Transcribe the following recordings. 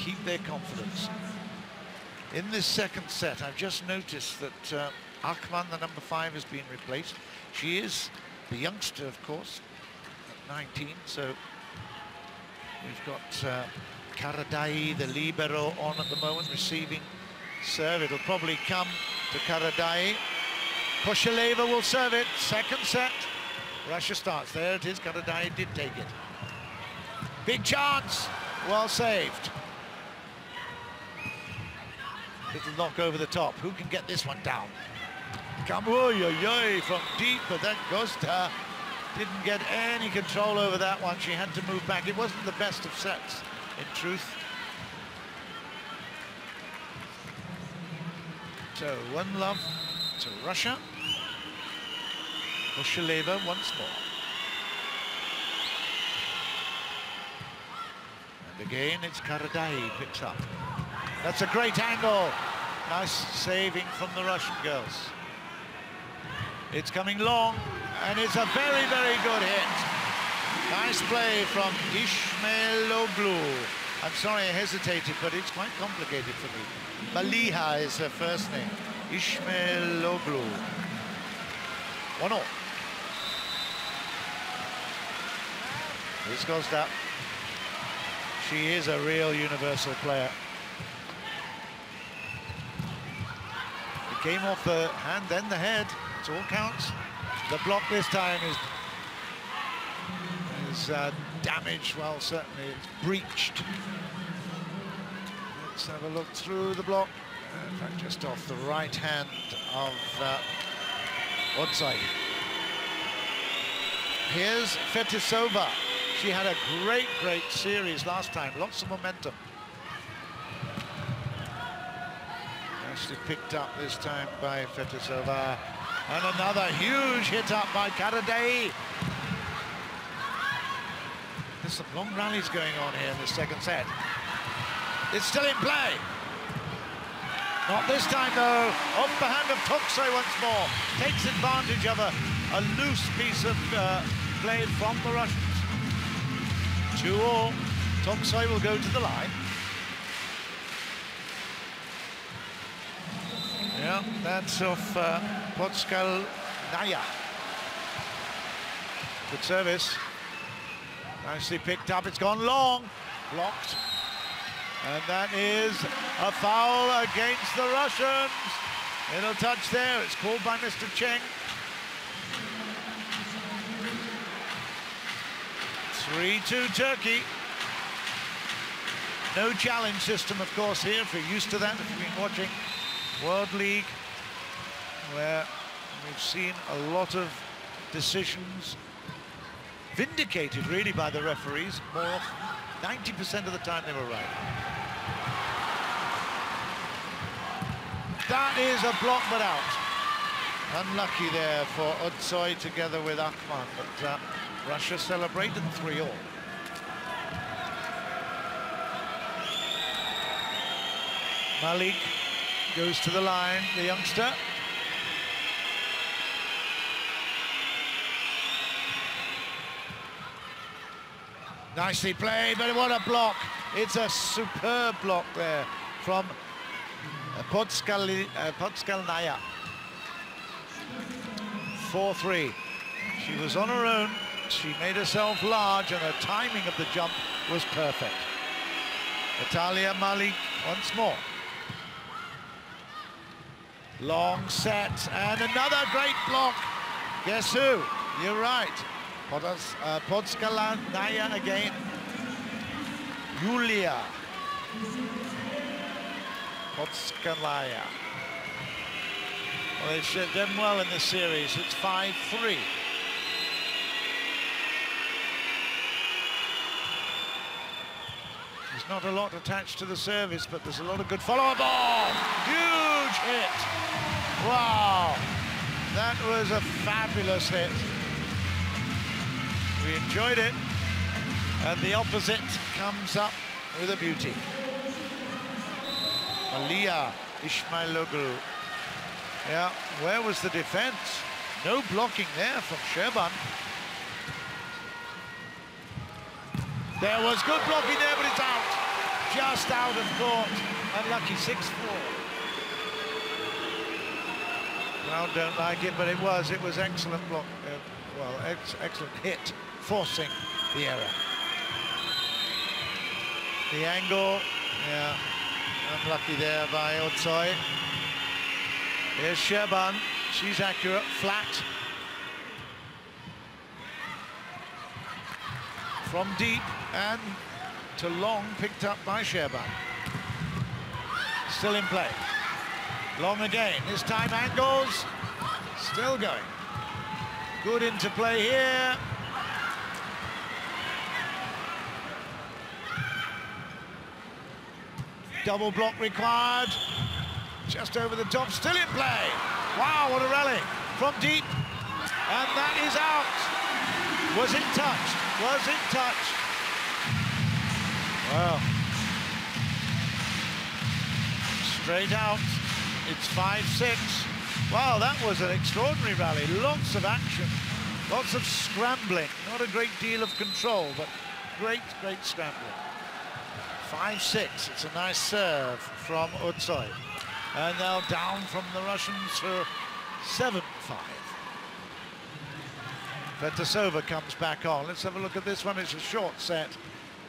keep their confidence. In this second set, I've just noticed that Akman, the number 5, has been replaced. She is the youngster, of course, at 19, so we've got Karadai, the libero, on at the moment, receiving serve. It'll probably come to Karadai. Koshileva will serve it. Second set. Russia starts. There it is. Karadai did take it. Big chance. Well saved. Little knock over the top. Who can get this one down? Come, from deep, but then Costa didn't get any control over that one. She had to move back. It wasn't the best of sets, in truth. So 1-love to Russia. Koshileva once more. And again, it's Karadai picks up. That's a great angle. Nice saving from the Russian girls. It's coming long, and it's a very, very good hit. Nice play from Ismailoglu. I'm sorry I hesitated, but it's quite complicated for me. Maliha is her first name. Ismailoglu. 1-0. This goes down. She is a real universal player. It came off the hand, then the head. It all counts. The block this time is damaged. Well, certainly it's breached. Let's have a look through the block. In fact, just off the right hand of Odsai. Here's Fetisova. She had a great series last time. Lots of momentum. Nicely picked up this time by Fetisova. And another huge hit up by Karadai. There's some long rallies going on here in the second set. It's still in play. Not this time, though. Off the hand of Toksai once more. Takes advantage of a loose piece of play from the Russians. 2-2. Toksai will go to the line. Yeah, that's off Podskalnaya. Good service. Nicely picked up. It's gone long. Blocked. And that is a foul against the Russians. It'll touch there. It's called by Mr. Cheng. 3-2 Turkey. No challenge system, of course, here, if you're used to that, if you've been watching World League, where we've seen a lot of decisions vindicated, really, by the referees. More often, 90% of the time they were right. That is a block, but out. Unlucky there for Odsoi together with Akman, but Russia celebrated 3-3. Malik goes to the line, the youngster. Nicely played, but what a block. It's a superb block there from Podskalnaya. 4-3. She was on her own. She made herself large, and her timing of the jump was perfect. Natalia Malik once more. Long set, and another great block. Guess who? You're right. Podskalnaya again. Yulia Podskalnaya. Well, they've done well in this series. It's 5-3. There's not a lot attached to the service, but there's a lot of good follow-up. Oh, huge hit. Wow. That was a fabulous hit. We enjoyed it. And the opposite comes up with a beauty. Aliyah Ismailoglu. Yeah, where was the defense? No blocking there from Sherban. There was good blocking there, but it's out. just out of court. Unlucky, 6-4. Crowd don't like it, but it was excellent block. Excellent hit, forcing the error. The angle, yeah, unlucky there by Otsoy. Here's Sherban, she's accurate, flat. From deep and to long, picked up by Sherban. Still in play. Long again, this time angles, still going. Good interplay here. Double block required. Just over the top, still in play. Wow, what a rally. From deep, and that is out. Was it touched? Was it touched? Well, straight out. It's 5-6. Wow, that was an extraordinary rally. Lots of action, lots of scrambling. Not a great deal of control, but great scrambling. 5-6. It's a nice serve from Otsoy. And now down from the Russians for 7-5. Fetisova comes back on. Let's have a look at this one. It's a short set.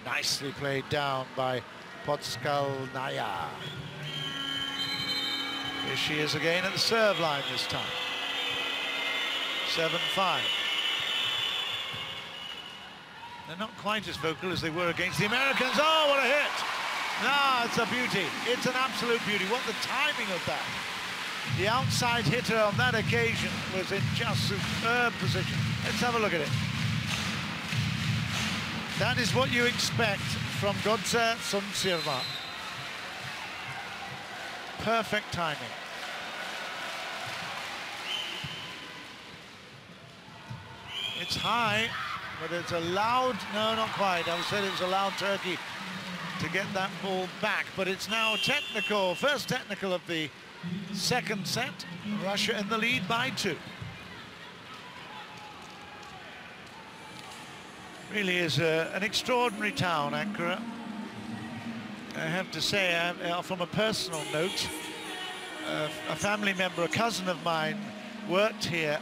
Nicely played down by Podskalnaya. Here she is again at the serve line this time. 7-5. They're not quite as vocal as they were against the Americans. Oh, what a hit! No, it's a beauty. It's an absolute beauty. What the timing of that. The outside hitter on that occasion was in just superb position. Let's have a look at it. That is what you expect from Godse Sunsirma. Perfect timing. It's high, but it's allowed, no, not quite. I said it was allowed Turkey to get that ball back, but it's now technical, first technical of the second set. Russia in the lead by 2. Really is an extraordinary town, Ankara. I have to say, from a personal note, a family member, a cousin of mine, worked here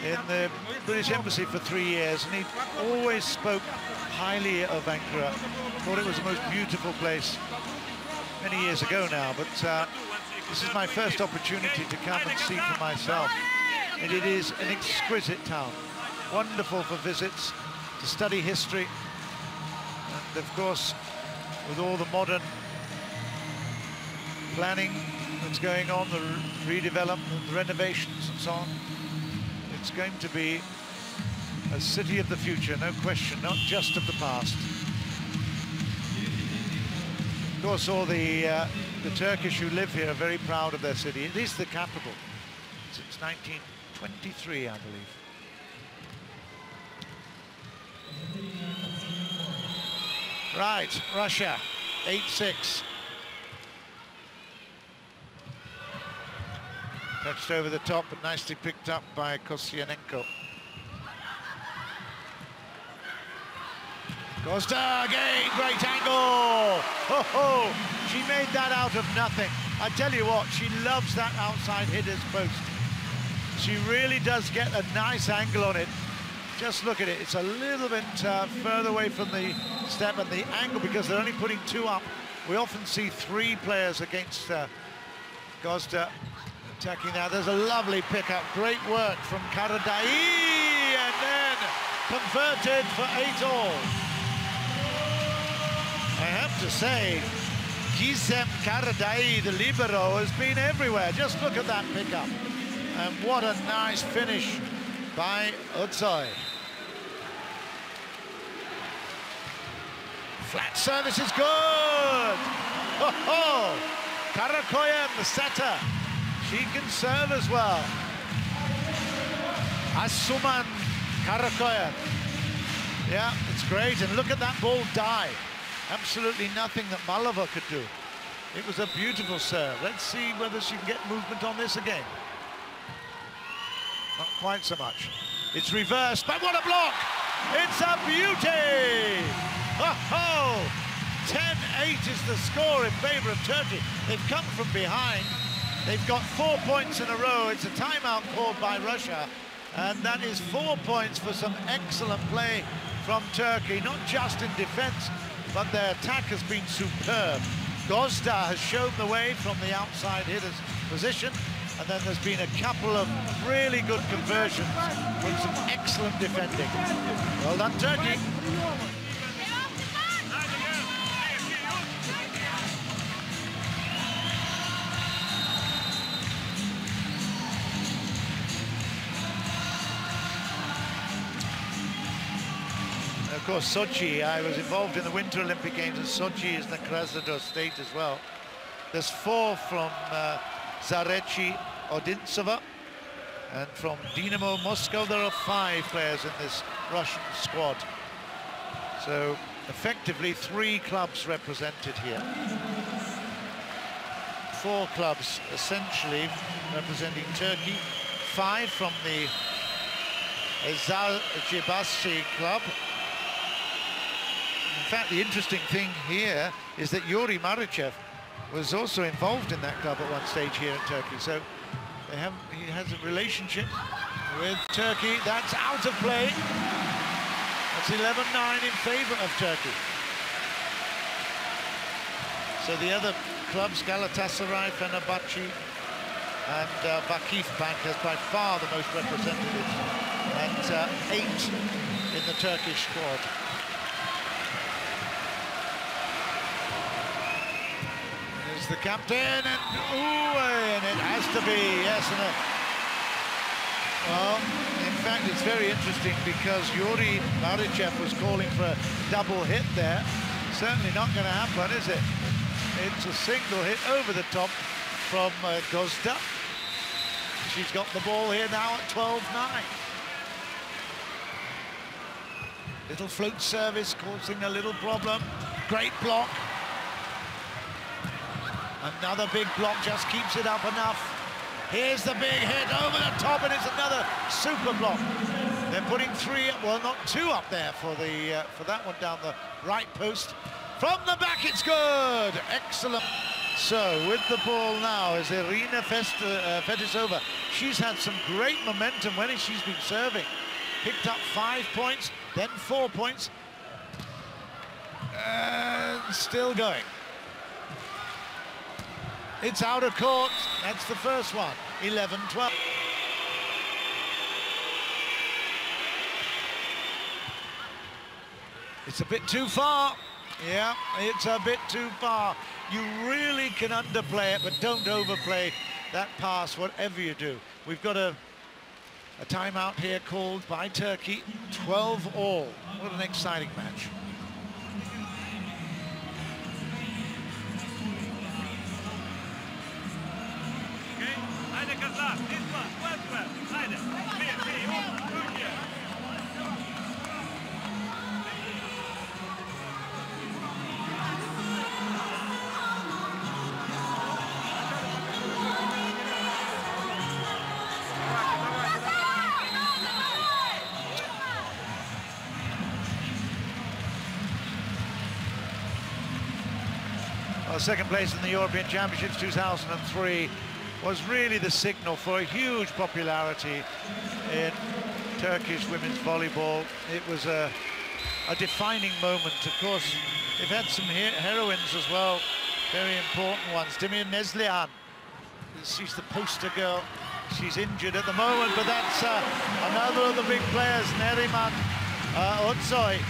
in the British Embassy for 3 years, and he always spoke highly of Ankara. Thought it was the most beautiful place many years ago now, but this is my first opportunity to come and see for myself. And it is an exquisite town, wonderful for visits, to study history, and of course, with all the modern planning that's going on, the redevelopment, the renovations and so on, it's going to be a city of the future, no question, not just of the past. Of course, all the Turkish who live here are very proud of their city. It is the capital since 1923, I believe. Right, Russia, 8-6. Touched over the top, but nicely picked up by Kosciuszko. Costa again, great angle! Ho ho! She made that out of nothing. I tell you what, she loves that outside hitter's post. She really does get a nice angle on it. Just look at it, it's a little bit further away from the step, and the angle, because they're only putting 2 up. We often see 3 players against Gosda attacking now. There's a lovely pickup, great work from Karadai, and then converted for 8-all. I have to say, Gizem Karadai, the libero, has been everywhere. Just look at that pickup. And what a nice finish by Otsoy. Flat service is good. Ho ho! Karakoyan, the setter. She can serve as well. Asuman Karakoyan. Yeah, it's great. And look at that ball dive. Absolutely nothing that Malova could do. It was a beautiful serve. Let's see whether she can get movement on this again. Not quite so much. It's reversed, but what a block! It's a beauty! Oh, 10-8. 8 is the score in favour of Turkey. They've come from behind. They've got 4 points in a row. It's a timeout called by Russia, and that is 4 points for some excellent play from Turkey, not just in defence, but their attack has been superb. Gozda has shown the way from the outside hitter's position, and then there's been a couple of really good conversions from some excellent defending. Well done, Turkey. Of course, Sochi, I was involved in the Winter Olympic Games, and Sochi is the Krasnodar state as well. There's 4 from Zarechi Odintsova, and from Dynamo Moscow there are 5 players in this Russian squad. So effectively 3 clubs represented here. 4 clubs essentially representing Turkey, 5 from the Eczacıbaşı club. In fact, the interesting thing here is that Yuri Marichev was also involved in that club at one stage here in Turkey. So he has a relationship with Turkey. That's out of play. That's 11-9 in favour of Turkey. So the other clubs, Galatasaray, Fenerbahce, and Vakifbank has by far the most representatives, and 8 in the Turkish squad. The captain, and it has to be, yes. Well, in fact, it's very interesting because Yuri Marichev was calling for a double hit there. Certainly not going to happen, is it? It's a single hit over the top from Gozda. She's got the ball here now at 12-9. Little float service causing a little problem. Great block. Another big block, just keeps it up enough. Here's the big hit over the top, and it's another super block. They're putting 3, well, not 2 up there for that one down the right post. From the back, it's good. Excellent. So with the ball now is Irina Fetisova. She's had some great momentum when she's been serving. Picked up 5 points, then 4 points, and still going. It's out of court. That's the first one. 11-12. It's a bit too far. Yeah, it's a bit too far. You really can underplay it, but don't overplay that pass, whatever you do. We've got a timeout here called by Turkey. 12 all. What an exciting match. Well, second place in the European Championships 2003 was really the signal for a huge popularity in Turkish women's volleyball. It was a defining moment. Of course, they've had some heroines as well, very important ones. Demir Nezlihan, she's the poster girl. She's injured at the moment, but that's another of the big players, Neriman Otsoy.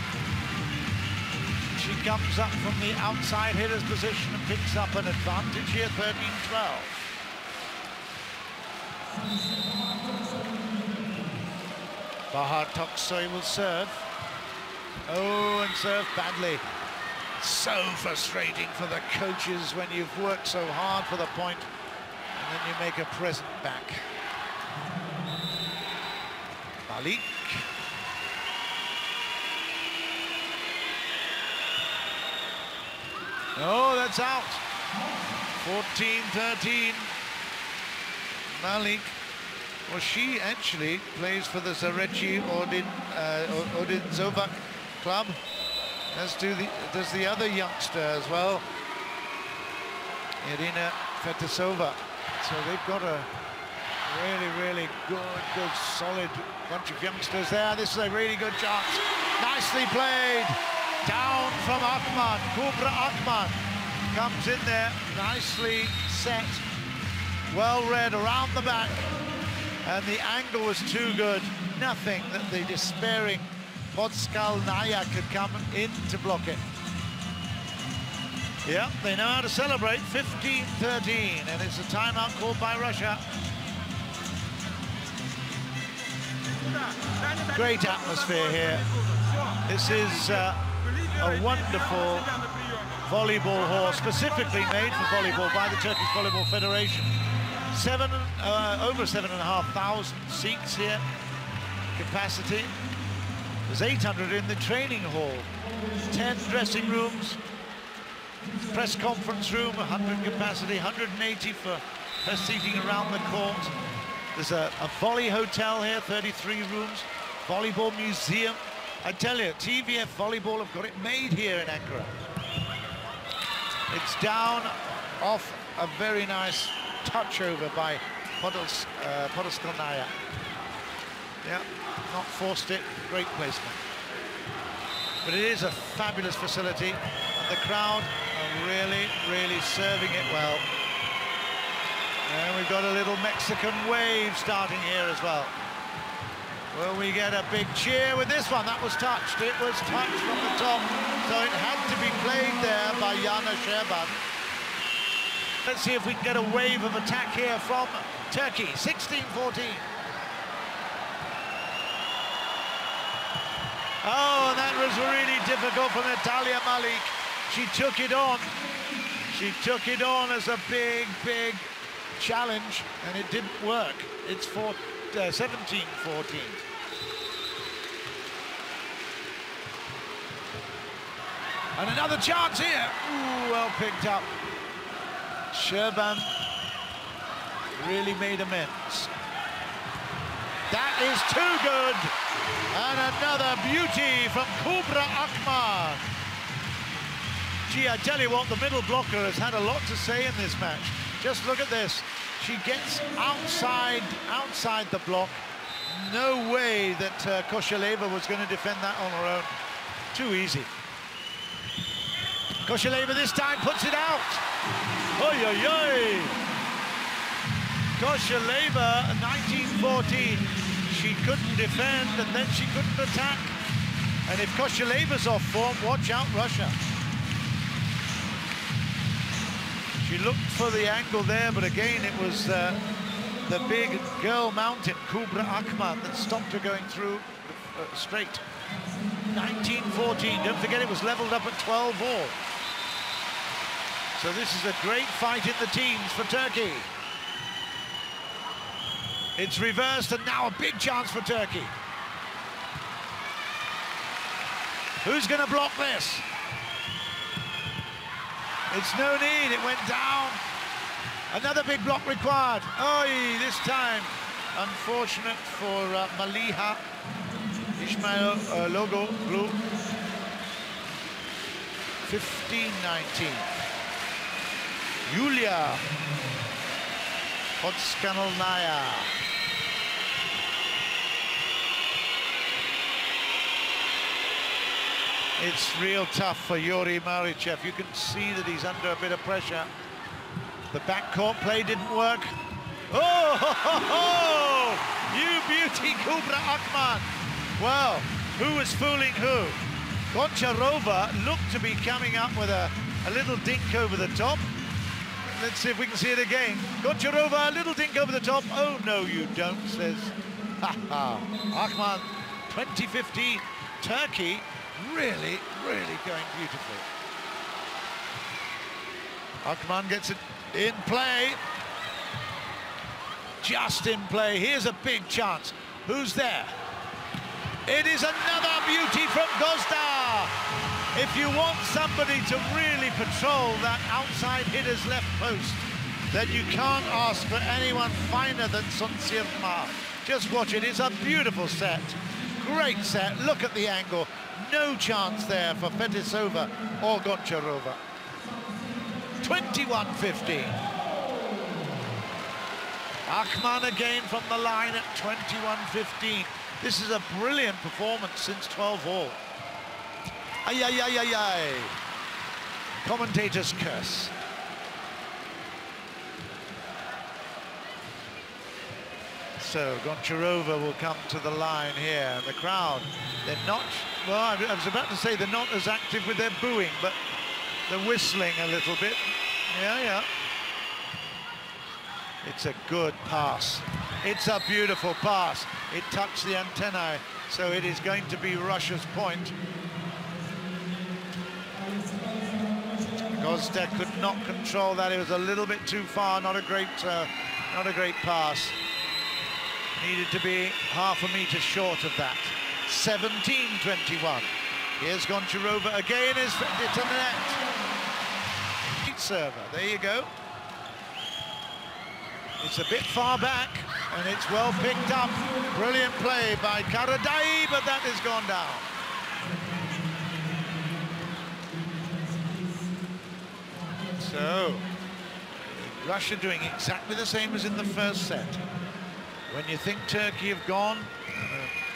She comes up from the outside hitter's position and picks up an advantage here, 13-12. Bahar Toksoy will serve. Oh, and serve badly. So frustrating for the coaches when you've worked so hard for the point and then you make a present back. Malik. Oh, that's out. 14-13. Malik. Well, she actually plays for the Zarechi Odintsova club. as does the other youngster as well, Irina Fetisova. So they've got a really good, solid bunch of youngsters there. This is a really good chance. Nicely played. Down from Akman. Kubra Akman comes in there, nicely set, well read around the back, and the angle was too good. Nothing that the despairing Podskalnaya could come in to block it. Yeah, they know how to celebrate. 15-13, and it's a timeout called by Russia. Great atmosphere here. This is a wonderful volleyball hall, specifically made for volleyball by the Turkish Volleyball Federation. Over 7,500 seats here, capacity. There's 800 in the training hall, 10 dressing rooms, press conference room, 100 capacity, 180 for press seating around the court. There's a volley hotel here, 33 rooms, volleyball museum. I tell you, TVF Volleyball have got it made here in Ankara. It's down off a very nice touch over by Podolskaya. Yeah, not forced it, great placement. But it is a fabulous facility, and the crowd are really serving it well. And we've got a little Mexican wave starting here as well. Will we get a big cheer with this one? That was touched. It was touched from the top, so it had to be played there by Yana Sherban. Let's see if we can get a wave of attack here from Turkey. 16-14. Oh, and that was really difficult for Natalia Malik. She took it on. She took it on as a big challenge, and it didn't work. It's 17-14. And another chance here. Ooh, well picked up. Sherban really made amends. That is too good. And another beauty from Kubra Akman. Gee, I tell you what, the middle blocker has had a lot to say in this match. Just look at this. She gets outside the block. No way that Koshileva was going to defend that on her own. Too easy. Koshileva this time puts it out. Oy, oy, oy. Koshileva, 1914. She couldn't defend, and then she couldn't attack. And if Koshileva's off form, watch out, Russia. She looked for the angle there, but again, it was the big girl mountain, Kubra Akman, that stopped her going through straight. 19-14, don't forget it was leveled up at 12-all. So this is a great fight in the teens for Turkey. It's reversed, and now a big chance for Turkey. Who's going to block this? It's no need, it went down. Another big block required. Oi, this time, unfortunate for Maliha Ismail Logo Blue. 15-19. Yulia Podskalnaya. It's real tough for Yuri Marichev. You can see that he's under a bit of pressure. The backcourt play didn't work. Oh, ho, ho, ho! You beauty, Kubra Akman. Well, who was fooling who? Goncharova looked to be coming up with a little dink over the top. Let's see if we can see it again. Goncharova, a little dink over the top. Oh, no, you don't, says Akman. 2015, Turkey really going beautifully. Akman gets it in play. Just in play. Here's a big chance. Who's there? It is another beauty from Gosda. If you want somebody to really patrol that outside hitter's left post, then you can't ask for anyone finer than Sun Sirma. Just watch it. It's a beautiful set. Great set, look at the angle. No chance there for Fetisova or Goncharova. 21-15. Akhman again from the line at 21-15. This is a brilliant performance since 12-all. Ay, ay, ay, ay, ay. Commentators curse. So Goncharova will come to the line here. The crowd, they're not, well, I was about to say they're not as active with their booing, but they're whistling a little bit. Yeah, yeah. It's a good pass. It's a beautiful pass. It touched the antennae, so it is going to be Russia's point. Gostek could not control that. It was a little bit too far. Not a great pass. Needed to be half a meter short of that. 17-21. Here's Goncharova again. It's a net. Server. There you go. It's a bit far back, and it's well picked up. Brilliant play by Karadai, but that has gone down. So, Russia doing exactly the same as in the first set. When you think Turkey have gone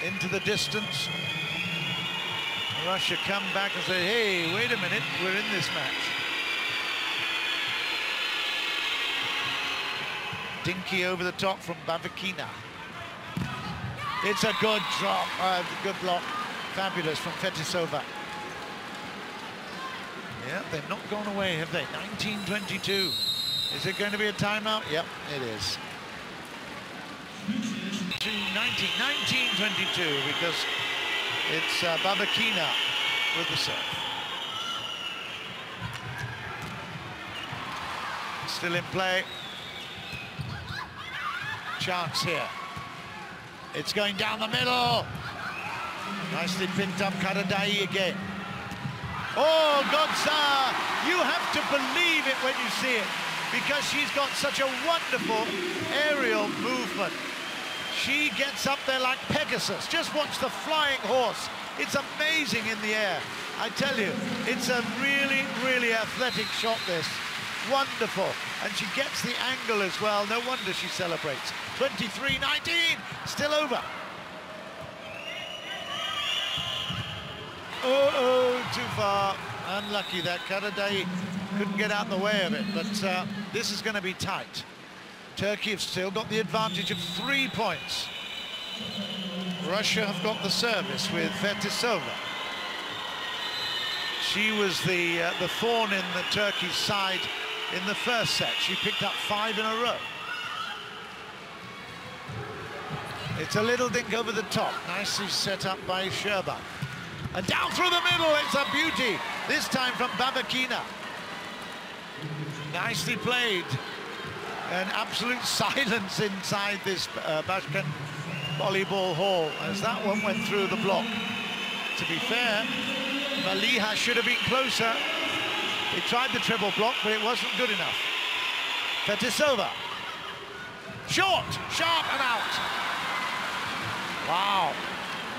into the distance, Russia come back and say, hey, wait a minute, we're in this match. Dinky over the top from Bavakina. It's a good drop, good block. Fabulous from Fetisova. Yeah, they've not gone away, have they? 19-22. Is it going to be a timeout? Yep, it is. 19-22, because it's Bavakina with the serve. Still in play. Chance here. It's going down the middle. Nicely picked up Karadai again. Oh, Godza! You have to believe it when you see it, because she's got such a wonderful aerial movement. She gets up there like Pegasus. Just watch the flying horse. It's amazing in the air. I tell you, it's a really, really athletic shot, this. Wonderful. And she gets the angle as well. No wonder she celebrates. 23-19, still over. Oh, too far. Unlucky that Karadai couldn't get out the way of it, but this is going to be tight. Turkey have still got the advantage of 3 points. Russia have got the service with Fetisova. She was the thorn in the Turkey's side in the first set. She picked up 5 in a row. It's a little dink over the top. Nicely set up by Sherba. And down through the middle, it's a beauty. This time from Bavakina. Nicely played. An absolute silence inside this Bashkan volleyball hall as that one went through the block. To be fair, Maliha should have been closer. He tried the triple block, but it wasn't good enough. Fetisova. Short, sharp and out. Wow.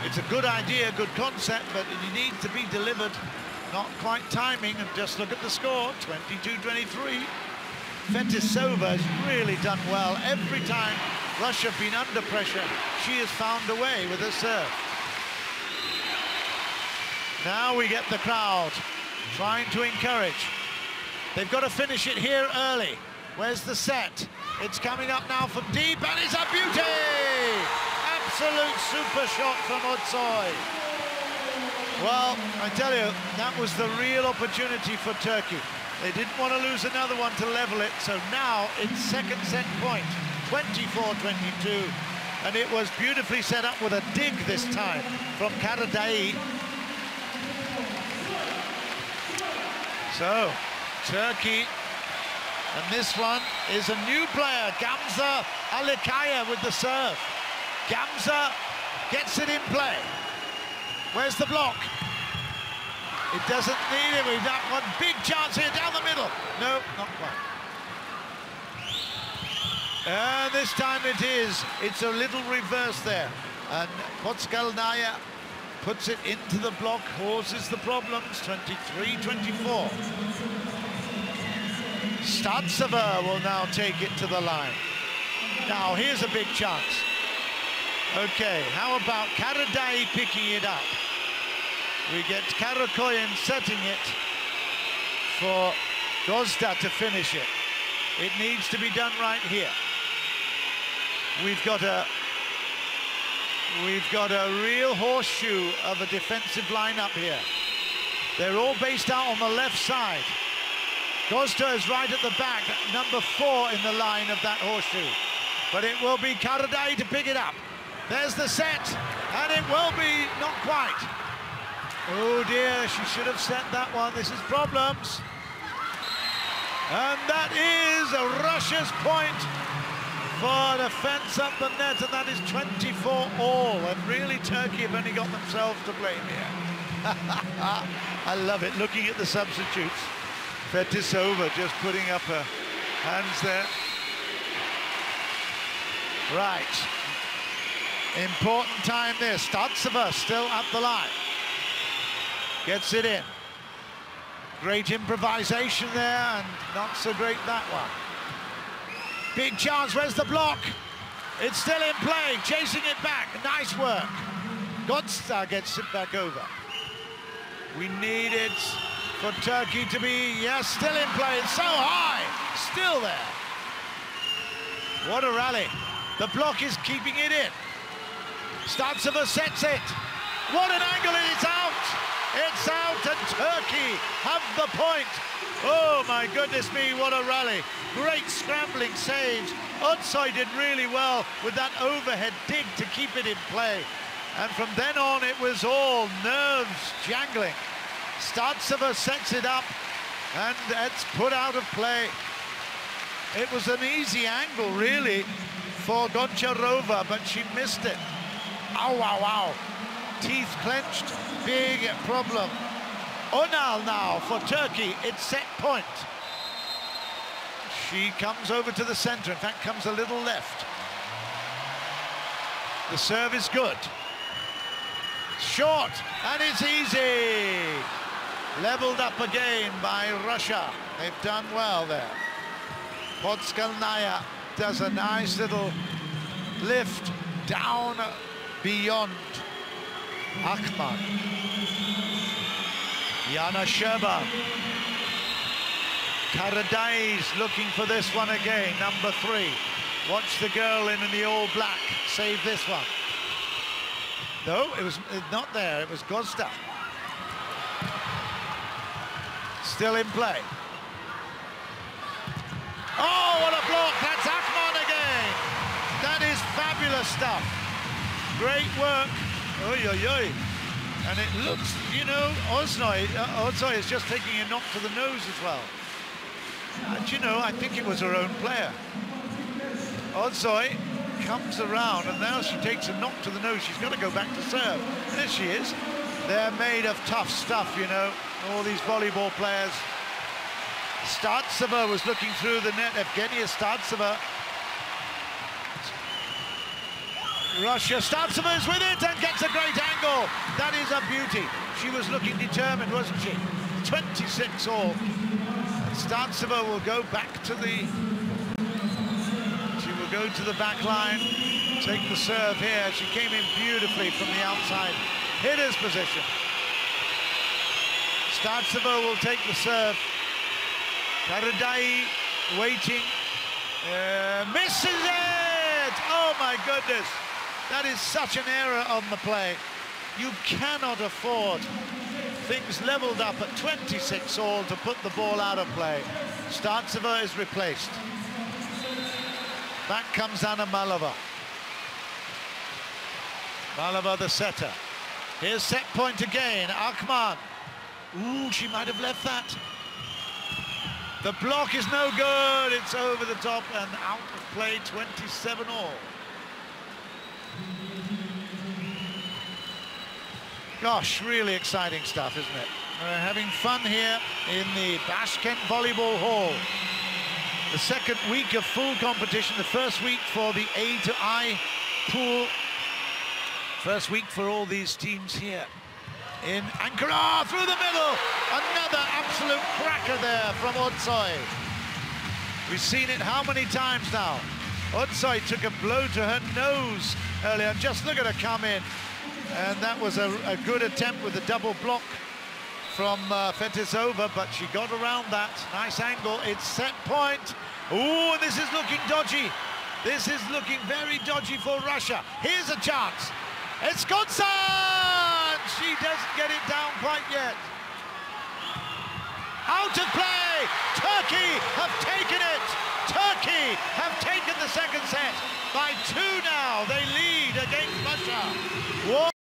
It's a good idea, good concept, but it needs to be delivered. Not quite timing, and just look at the score, 22-23. Fetisova has really done well. Every time Russia have been under pressure, she has found a way with her serve. Now we get the crowd trying to encourage. They've got to finish it here early. Where's the set? It's coming up now from deep, and it's a beauty! Absolute super shot from Otsoy. Well, I tell you, that was the real opportunity for Turkey. They didn't want to lose another one to level it, so now it's second set point, 24-22. And it was beautifully set up with a dig this time from Karadai. So, Turkey, and this one is a new player, Gamze Alikaya with the serve. Gamze gets it in play. Where's the block? It doesn't need it. We've got one big chance here down the middle. No, not quite. And this time it is. It's a little reverse there. And Potskalnaya puts it into the block, causes the problems, 23-24. Startseva will now take it to the line. Now, here's a big chance. Okay, how about Karadai picking it up? We get Karakoyan setting it for Gozda to finish it. It needs to be done right here. We've got a real horseshoe of a defensive lineup here. They're all based out on the left side. Gozda is right at the back, number 4 in the line of that horseshoe. But it will be Karadai to pick it up. There's the set, and it will be not quite. Oh dear, she should have set that one. This is problems. And that is Russia's point for defense up the net, and that is 24-all. And really, Turkey have only got themselves to blame here. I love it, looking at the substitutes. Fetisova just putting up her hands there. Right. Important time there. Startseva still at the line. Gets it in. Great improvisation there, and not so great that one. Big chance, where's the block? It's still in play, chasing it back, nice work. Gozda gets it back over. We need it for Turkey to be, yes, still in play, it's so high, still there. What a rally. The block is keeping it in. Startseva sets it. What an angle, and it's out. It's out, and Turkey have the point. Oh my goodness me, what a rally. Great scrambling saves. Otsoy did really well with that overhead dig to keep it in play. And from then on, it was all nerves jangling. Startseva sets it up, and it's put out of play. It was an easy angle, really, for Goncharova, but she missed it. Ow, ow, ow. Teeth clenched, big problem. Onal now for Turkey, it's set point. She comes over to the center, in fact comes a little left. The serve is good. Short, and it's easy. Leveled up again by Russia. They've done well there. Potskalnaya does a nice little lift down beyond Akman. Yana Sherba. Karadai's looking for this one again, number 3. Watch the girl in the all black save this one. No, it was not there, it was Gozda. Still in play. Oh, what a block, that's Akman again. That is fabulous stuff. Great work. Oy, oy, oy. And it looks, you know, Otsoy is just taking a knock to the nose as well. And you know, I think it was her own player. Otsoy comes around, and now she takes a knock to the nose. She's got to go back to serve. There she is. They're made of tough stuff, you know, all these volleyball players. Startseva was looking through the net. Evgenia Startseva. Russia, Startseva is with it and gets a great angle. That is a beauty. She was looking determined, wasn't she? 26-all. Startseva will go back to the... She will go to the back line, take the serve here. She came in beautifully from the outside hitter's position. Startseva will take the serve. Karadai waiting. Misses it! Oh my goodness. That is such an error on the play. You cannot afford things leveled up at 26-all to put the ball out of play. Startseva is replaced. Back comes Anna Malova. Malova the setter. Here's set point again, Akman. Ooh, she might have left that. The block is no good, it's over the top and out of play, 27-all. Gosh, really exciting stuff, isn't it? We're having fun here in the Tashkent Volleyball Hall. The second week of full competition, the first week for the A to I pool. First week for all these teams here in Ankara, through the middle. Another absolute cracker there from Otsoy. We've seen it how many times now? Otsoy took a blow to her nose earlier, and just look at her come in. And that was a good attempt with a double block from Fetisova, but she got around that. Nice angle, it's set point. Ooh, this is looking dodgy. This is looking very dodgy for Russia. Here's a chance. It's Gonsan! She doesn't get it down quite yet. Out of play! Turkey have taken it! Turkey have taken the second set by 2 now. They